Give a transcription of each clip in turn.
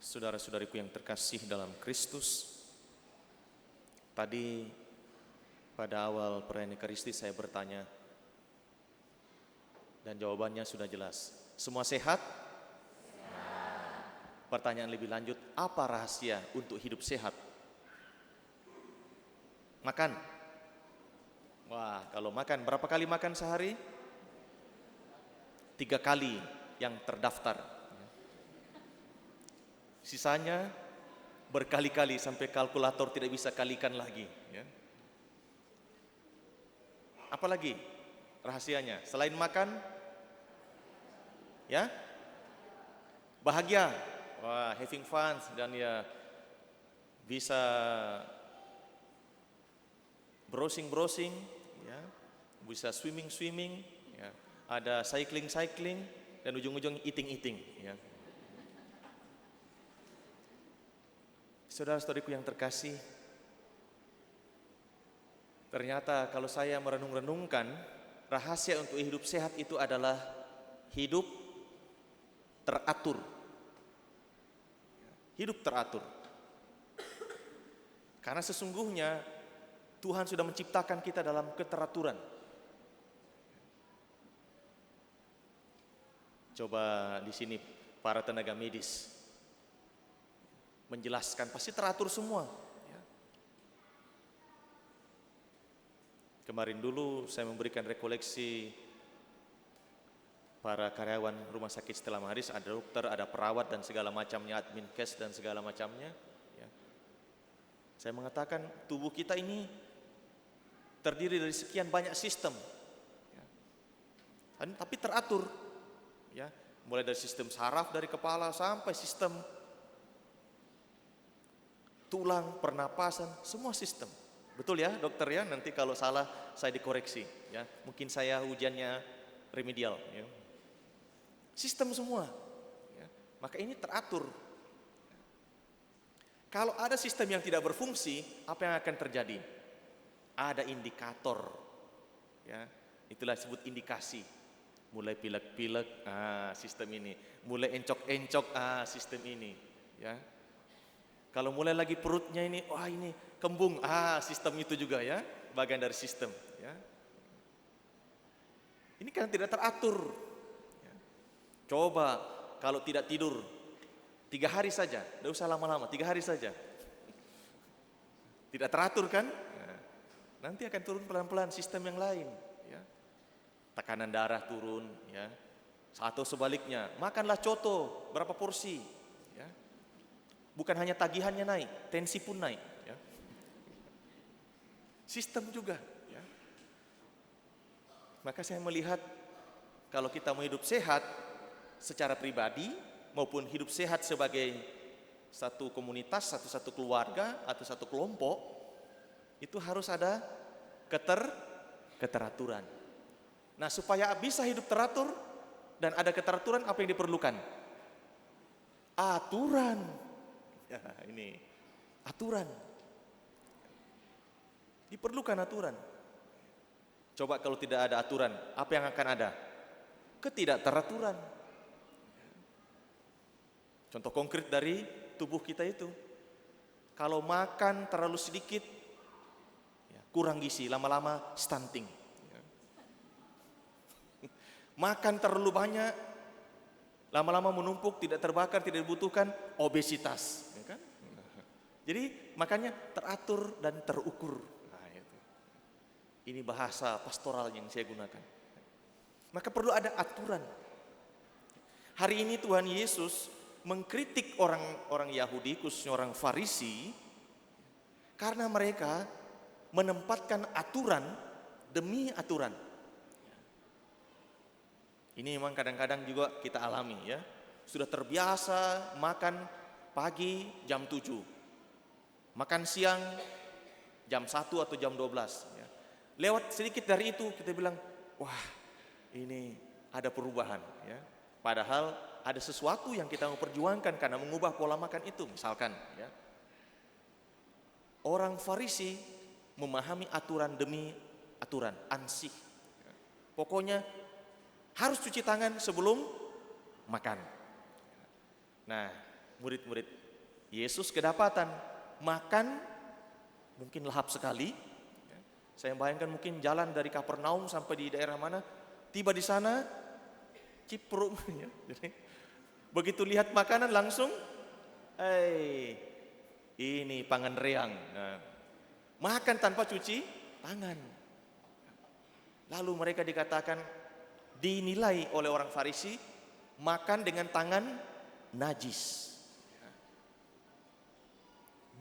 Saudara-saudariku yang terkasih dalam Kristus, tadi pada awal perayaan Ekaristi saya bertanya dan jawabannya sudah jelas. Semua sehat? Pertanyaan lebih lanjut, apa rahasia untuk hidup sehat? Makan. Wah, kalau makan, berapa kali makan sehari? 3 kali yang terdaftar. Sisanya berkali-kali sampai kalkulator tidak bisa kalikan lagi. Ya. Apalagi rahasianya? Selain makan, ya, bahagia, wah, having fun, dan ya bisa browsing, ya, bisa swimming, ya, ada cycling, dan ujung-ujung eating, ya. Saudara-saudariku yang terkasih, ternyata kalau saya merenung-renungkan, rahasia untuk hidup sehat itu adalah hidup teratur. Hidup teratur. Karena sesungguhnya Tuhan sudah menciptakan kita dalam keteraturan. Coba di sini para tenaga medis menjelaskan, pasti teratur semua. Ya. Kemarin dulu saya memberikan rekoleksi para karyawan rumah sakit Stella Maris, ada dokter, ada perawat dan segala macamnya, admin kes dan segala macamnya. Ya. Saya mengatakan tubuh kita ini terdiri dari sekian banyak sistem, ya. Tapi teratur, ya. Mulai dari sistem saraf dari kepala sampai sistem tulang, pernapasan, semua sistem. Betul ya dokter ya, nanti kalau salah saya dikoreksi ya. Mungkin saya ujiannya remedial ya. Sistem semua ya. Maka ini teratur. Kalau ada sistem yang tidak berfungsi, apa yang akan terjadi? Ada indikator ya. Itulah disebut indikasi. Mulai pilek-pilek, sistem ini. Mulai encok-encok, sistem ini ya. Kalau mulai lagi perutnya ini, wah ini kembung, sistem itu juga ya, bagian dari sistem. Ya. Ini kan tidak teratur. Ya. Coba kalau tidak tidur 3 hari saja, tidak usah lama-lama, 3 hari saja. Tidak teratur kan? Nah, nanti akan turun pelan-pelan sistem yang lain. Ya. Tekanan darah turun, ya. Atau sebaliknya, makanlah coto, berapa porsi? Ya. Bukan hanya tagihannya naik, tensi pun naik. Ya. Sistem juga. Ya. Maka saya melihat kalau kita mau hidup sehat secara pribadi maupun hidup sehat sebagai satu komunitas, satu keluarga atau satu kelompok, itu harus ada keteraturan. Nah, supaya bisa hidup teratur dan ada keteraturan, apa yang diperlukan? Aturan. Ya, ini aturan. Diperlukan aturan. Coba kalau tidak ada aturan, apa yang akan ada? Ketidakteraturan. Contoh konkret dari tubuh kita itu. Kalau makan terlalu sedikit, ya, kurang gizi, lama-lama stunting. Ya. Makan terlalu banyak, lama-lama menumpuk, tidak terbakar, tidak dibutuhkan, obesitas. Ya kan? Jadi makanya teratur dan terukur. Nah, itu. Ini bahasa pastoral yang saya gunakan. Maka perlu ada aturan. Hari ini Tuhan Yesus mengkritik orang Yahudi, khususnya orang Farisi, karena mereka menempatkan aturan demi aturan. Ini memang kadang-kadang juga kita alami ya. Sudah terbiasa makan pagi jam 7. Makan siang jam 1 atau jam 12 ya. Lewat sedikit dari itu kita bilang, wah ini ada perubahan ya. Padahal ada sesuatu yang kita mau perjuangkan karena mengubah pola makan itu. Misalkan ya, orang Farisi memahami aturan demi aturan, ansih ya. Pokoknya harus cuci tangan sebelum makan. Nah, murid-murid Yesus kedapatan makan, mungkin lahap sekali. Saya bayangkan mungkin jalan dari Kapernaum sampai di daerah mana, tiba di sana cipruk. Jadi, begitu lihat makanan langsung, ini pangan reang. Nah, makan tanpa cuci tangan. Lalu mereka dikatakan, dinilai oleh orang Farisi, makan dengan tangan najis.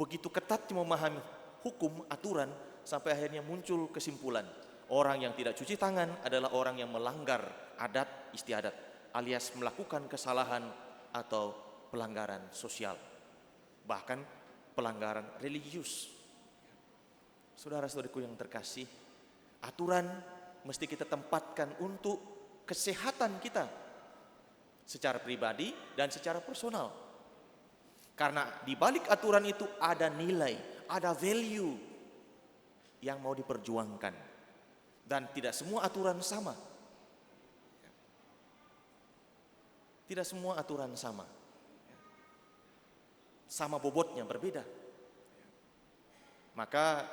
Begitu ketat memahami hukum, aturan, sampai akhirnya muncul kesimpulan, orang yang tidak cuci tangan adalah orang yang melanggar adat istiadat, alias melakukan kesalahan atau pelanggaran sosial, bahkan pelanggaran religius. Saudara-saudariku yang terkasih, aturan mesti kita tempatkan untuk kesehatan kita secara pribadi dan secara personal. Karena di balik aturan itu ada nilai, ada value yang mau diperjuangkan. Dan tidak semua aturan sama. Tidak semua aturan sama. Sama bobotnya berbeda. Maka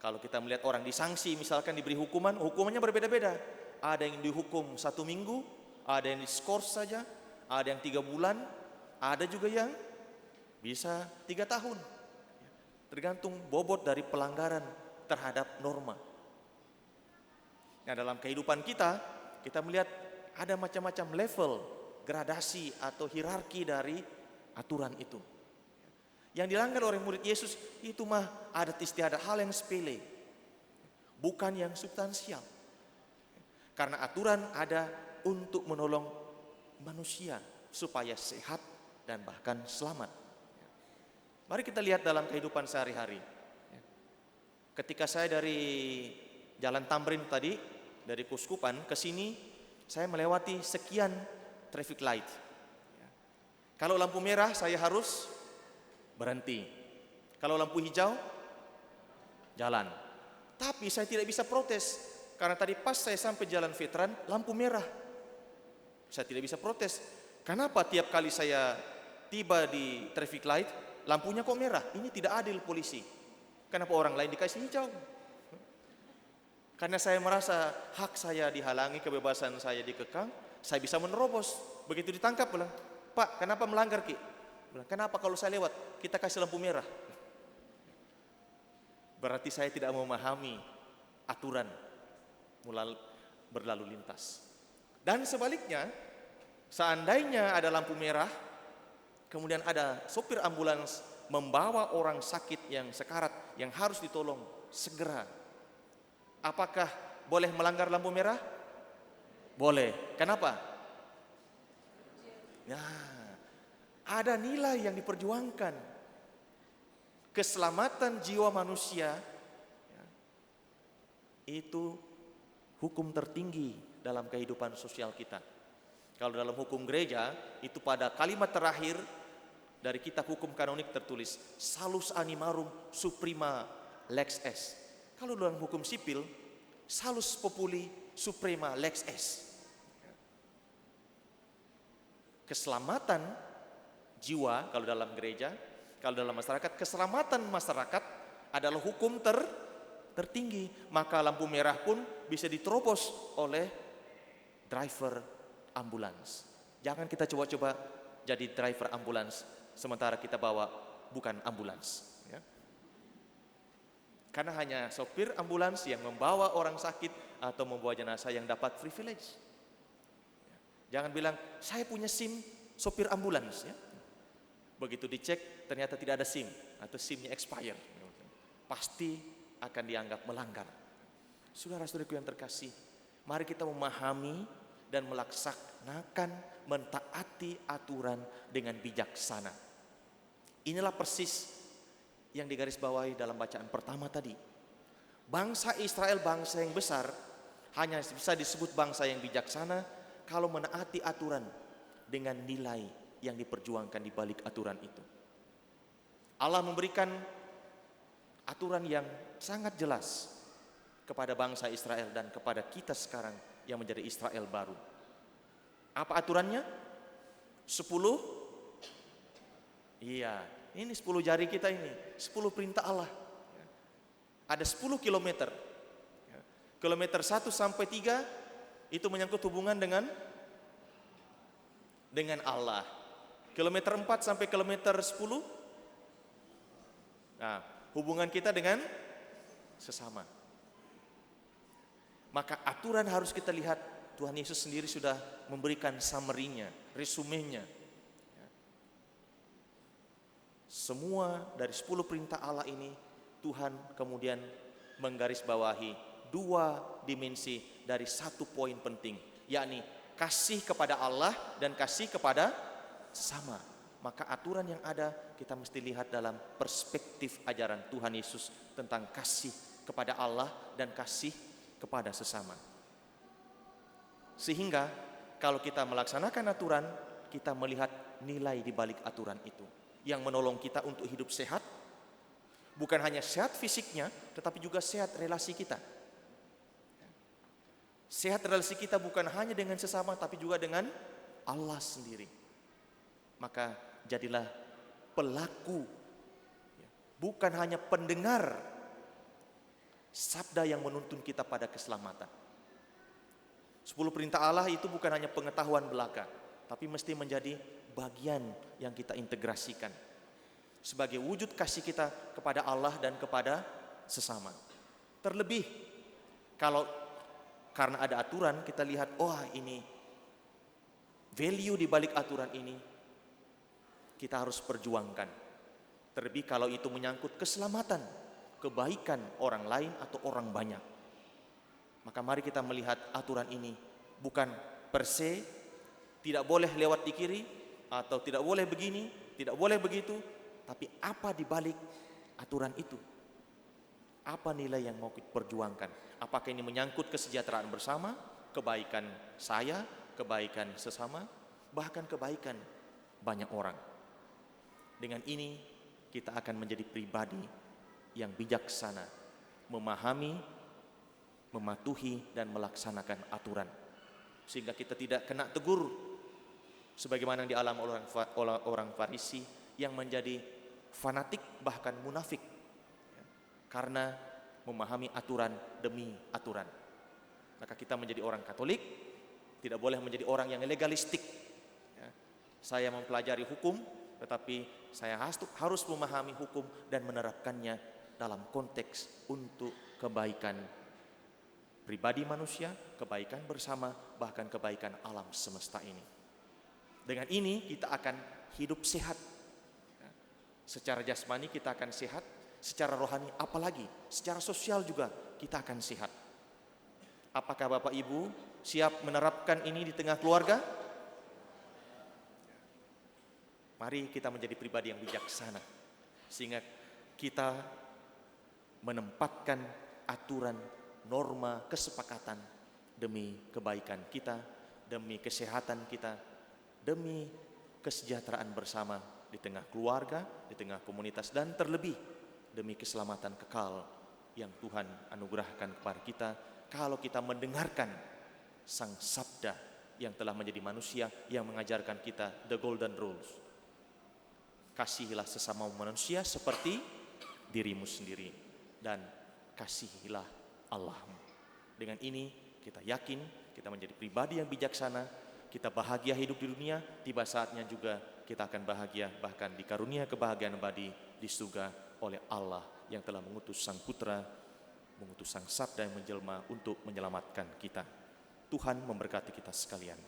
kalau kita melihat orang disangsi, misalkan diberi hukuman, hukumannya berbeda-beda. Ada yang dihukum 1 minggu, ada yang diskors saja, ada yang 3 bulan, ada juga yang bisa 3 tahun. Tergantung bobot dari pelanggaran terhadap norma. Nah, dalam kehidupan kita melihat ada macam-macam level, gradasi atau hierarki dari aturan itu. Yang dilanggar oleh murid Yesus itu mah adat istiadat, hal yang sepele, bukan yang substansial. Karena aturan ada untuk menolong manusia supaya sehat dan bahkan selamat. Mari kita lihat dalam kehidupan sehari-hari. Ketika saya dari Jalan Tamrin tadi, dari Kuskupan ke sini, saya melewati sekian traffic light. Kalau lampu merah saya harus berhenti. Kalau lampu hijau, jalan. Tapi saya tidak bisa protes, karena tadi pas saya sampai Jalan Veteran, lampu merah. Saya tidak bisa protes. Kenapa tiap kali saya tiba di traffic light, lampunya kok merah? Ini tidak adil polisi. Kenapa orang lain dikasih hijau? Karena saya merasa hak saya dihalangi, kebebasan saya dikekang, saya bisa menerobos. Begitu ditangkap, bilang, Pak, kenapa melanggar Ki? Bilang, kenapa kalau saya lewat, kita kasih lampu merah? Berarti saya tidak memahami aturan berlalu lintas. Dan sebaliknya, seandainya ada lampu merah, kemudian ada sopir ambulans membawa orang sakit yang sekarat, yang harus ditolong segera. Apakah boleh melanggar lampu merah? Boleh. Kenapa? Nah, ada nilai yang diperjuangkan. Keselamatan jiwa manusia itu hukum tertinggi dalam kehidupan sosial kita. Kalau dalam hukum gereja, itu pada kalimat terakhir dari kitab hukum kanonik tertulis salus animarum suprema lex est. Kalau dalam hukum sipil, salus populi suprema lex est. Keselamatan jiwa kalau dalam gereja, kalau dalam masyarakat, keselamatan masyarakat adalah hukum tertinggi. Maka lampu merah pun bisa diterobos oleh driver ambulans. Jangan kita coba-coba jadi driver ambulans sementara kita bawa bukan ambulans, ya. Karena hanya sopir ambulans yang membawa orang sakit atau membawa jenazah yang dapat privilege. Jangan bilang saya punya SIM sopir ambulans, ya. Begitu dicek ternyata tidak ada SIM atau SIM-nya expire, pasti akan dianggap melanggar. Saudara-saudariku yang terkasih, mari kita memahami dan melaksanakan, mentaati aturan dengan bijaksana. Inilah persis yang digarisbawahi dalam bacaan pertama tadi. Bangsa Israel, bangsa yang besar, hanya bisa disebut bangsa yang bijaksana kalau menaati aturan dengan nilai yang diperjuangkan di balik aturan itu. Allah memberikan aturan yang sangat jelas kepada bangsa Israel dan kepada kita sekarang yang menjadi Israel baru. Apa aturannya? 10 Iya, ini 10 jari kita ini, 10 perintah Allah. Ada 10 kilometer. Kilometer 1 sampai 3 itu menyangkut hubungan dengan Allah. Kilometer 4 sampai kilometer 10, nah, hubungan kita dengan sesama. Maka aturan harus kita lihat, Tuhan Yesus sendiri sudah memberikan summary-nya, resumenya. Semua dari 10 perintah Allah ini Tuhan kemudian menggarisbawahi 2 dimensi dari 1 poin penting, yakni kasih kepada Allah dan kasih kepada sesama. Maka aturan yang ada kita mesti lihat dalam perspektif ajaran Tuhan Yesus tentang kasih kepada Allah dan kasih kepada sesama. Sehingga kalau kita melaksanakan aturan, kita melihat nilai di balik aturan itu yang menolong kita untuk hidup sehat. Bukan hanya sehat fisiknya, tetapi juga sehat relasi kita. Sehat relasi kita bukan hanya dengan sesama, tapi juga dengan Allah sendiri. Maka jadilah pelaku, bukan hanya pendengar sabda yang menuntun kita pada keselamatan. 10 perintah Allah itu bukan hanya pengetahuan belaka, tapi mesti menjadi bagian yang kita integrasikan sebagai wujud kasih kita kepada Allah dan kepada sesama. Terlebih kalau karena ada aturan, kita lihat, ini value di balik aturan ini kita harus perjuangkan. Terlebih kalau itu menyangkut keselamatan, kebaikan orang lain atau orang banyak. Maka mari kita melihat aturan ini bukan per se, tidak boleh lewat di kiri, atau tidak boleh begini, tidak boleh begitu, tapi apa di balik aturan itu? Apa nilai yang mau kita perjuangkan? Apakah ini menyangkut kesejahteraan bersama, kebaikan saya, kebaikan sesama, bahkan kebaikan banyak orang? Dengan ini kita akan menjadi pribadi yang bijaksana, memahami, mematuhi dan melaksanakan aturan, sehingga kita tidak kena tegur sebagaimana yang dialami oleh orang Farisi yang menjadi fanatik bahkan munafik karena memahami aturan demi aturan. Maka kita menjadi orang Katolik tidak boleh menjadi orang yang legalistik. Saya mempelajari hukum, tetapi saya harus memahami hukum dan menerapkannya dalam konteks untuk kebaikan pribadi manusia, kebaikan bersama, bahkan kebaikan alam semesta ini. Dengan ini kita akan hidup sehat. Secara jasmani kita akan sehat, secara rohani apalagi, secara sosial juga kita akan sehat. Apakah Bapak Ibu siap menerapkan ini di tengah keluarga? Mari kita menjadi pribadi yang bijaksana, sehingga kita menempatkan aturan, norma, kesepakatan demi kebaikan kita, demi kesehatan kita, demi kesejahteraan bersama di tengah keluarga, di tengah komunitas, dan terlebih demi keselamatan kekal yang Tuhan anugerahkan kepada kita kalau kita mendengarkan Sang Sabda yang telah menjadi manusia yang mengajarkan kita the golden rules. Kasihilah sesama manusia seperti dirimu sendiri dan kasihilah Allahmu. Dengan ini kita yakin kita menjadi pribadi yang bijaksana, kita bahagia hidup di dunia, tiba saatnya juga kita akan bahagia bahkan dikarunia kebahagiaan abadi di surga oleh Allah yang telah mengutus Sang Putra, mengutus Sang Sabda yang menjelma untuk menyelamatkan kita. Tuhan memberkati kita sekalian.